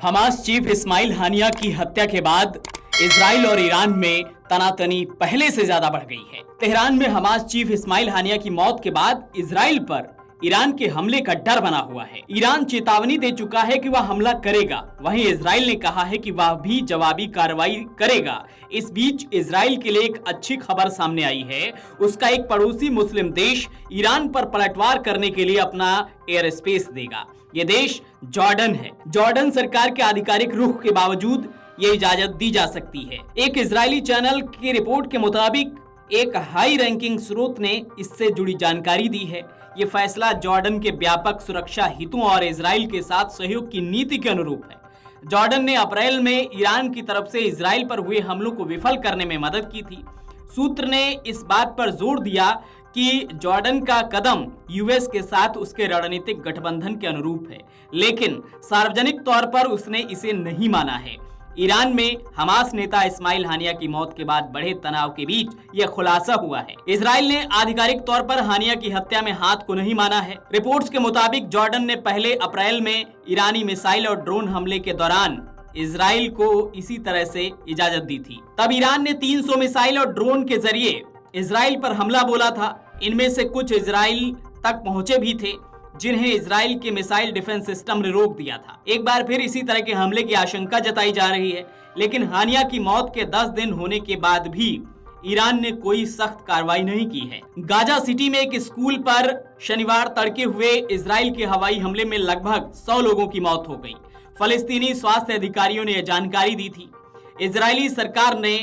Hamas chief Ismail हानिया की हत्या के बाद इजराइल और ईरान में तनातनी पहले से ज्यादा बढ़ गई है। तेहरान में हमास चीफ इस्माइल हानिया की मौत के बाद इजराइल पर ईरान के हमले का डर बना हुआ है। ईरान चेतावनी दे चुका है कि वह हमला करेगा, वहीं इजराइल ने कहा है कि वह भी जवाबी कार्रवाई करेगा। इस बीच इजराइल के लिए एक अच्छी खबर सामने आई है। उसका एक पड़ोसी मुस्लिम देश ईरान पर पलटवार करने के लिए अपना एयर स्पेस देगा। ये देश जॉर्डन है। जॉर्डन सरकार के आधिकारिक रुख के बावजूद ये इजाजत दी जा सकती है। एक इजरायली चैनल की रिपोर्ट के मुताबिक एक हाई रैंकिंग स्रोत ने इससे जुड़ी जानकारी दी है। ये फैसला जॉर्डन के व्यापक सुरक्षा हितों और इजराइल के साथ सहयोग की नीति के अनुरूप है। जॉर्डन ने अप्रैल में ईरान की तरफ से इजराइल पर हुए हमलों को विफल करने में मदद की थी। सूत्र ने इस बात पर जोर दिया कि जॉर्डन का कदम यूएस के साथ उसके रणनीतिक गठबंधन के अनुरूप है, लेकिन सार्वजनिक तौर पर उसने इसे नहीं माना है। ईरान में हमास नेता इस्माइल हानिया की मौत के बाद बढ़े तनाव के बीच यह खुलासा हुआ है। इजराइल ने आधिकारिक तौर पर हानिया की हत्या में हाथ को नहीं माना है। रिपोर्ट्स के मुताबिक जॉर्डन ने पहले अप्रैल में ईरानी मिसाइल और ड्रोन हमले के दौरान इजराइल को इसी तरह से इजाजत दी थी। तब ईरान ने 300 मिसाइल और ड्रोन के जरिए इजराइल पर हमला बोला था। इनमें से कुछ इजराइल तक पहुंचे भी थे, जिन्हें इजराइल के मिसाइल डिफेंस सिस्टम ने रोक दिया था। एक बार फिर इसी तरह के हमले की आशंका जताई जा रही है, लेकिन हानिया की मौत के 10 दिन होने के बाद भी ईरान ने कोई सख्त कार्रवाई नहीं की है। गाजा सिटी में एक स्कूल पर शनिवार तड़के हुए इजराइल के हवाई हमले में लगभग 100 लोगों की मौत हो गई। फलस्तीनी स्वास्थ्य अधिकारियों ने यह जानकारी दी थी। इजरायली सरकार ने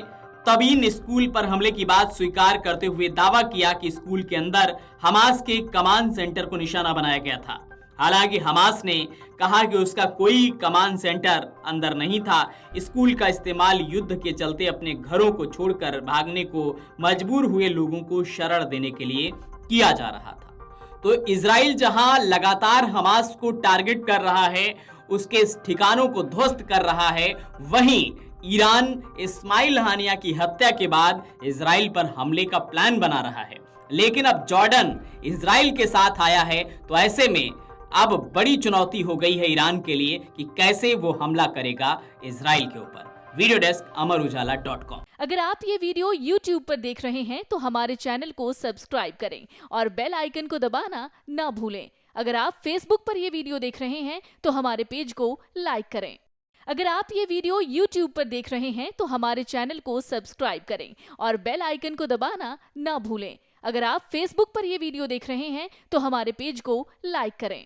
तबीन स्कूल पर हमले की बात स्वीकार करते हुए दावा किया कि स्कूल के अंदर हमास के कमांड सेंटर को निशाना बनाया गया था। हालांकि हमास ने कहा कि उसका कोई कमांड सेंटर अंदर नहीं था। स्कूल का इस्तेमाल युद्ध के चलते अपने घरों को छोड़कर भागने को मजबूर हुए लोगों को शरण देने के लिए किया जा रहा था। तो इजराइल जहां लगातार हमास को टारगेट कर रहा है, उसके ठिकानों को ध्वस्त कर रहा है, वहीं ईरान इस्माइल हानिया की हत्या के बाद इजराइल पर हमले का प्लान बना रहा है। लेकिन अब जॉर्डन इजराइल के साथ आया है, तो ऐसे में अब बड़ी चुनौती हो गई है ईरान के लिए कि कैसे वो हमला करेगा इजराइल के ऊपर। वीडियो डेस्क अमरउजाला.com। अगर आप ये वीडियो YouTube पर देख रहे हैं तो हमारे चैनल को सब्सक्राइब करें और बेल आइकन को दबाना ना भूलें। अगर आप Facebook पर ये वीडियो देख रहे हैं तो हमारे पेज को लाइक करें। अगर आप ये वीडियो YouTube पर देख रहे हैं तो हमारे चैनल को सब्सक्राइब करें और बेल आइकन को दबाना ना भूलें। अगर आप Facebook पर ये वीडियो देख रहे हैं तो हमारे पेज को लाइक करें।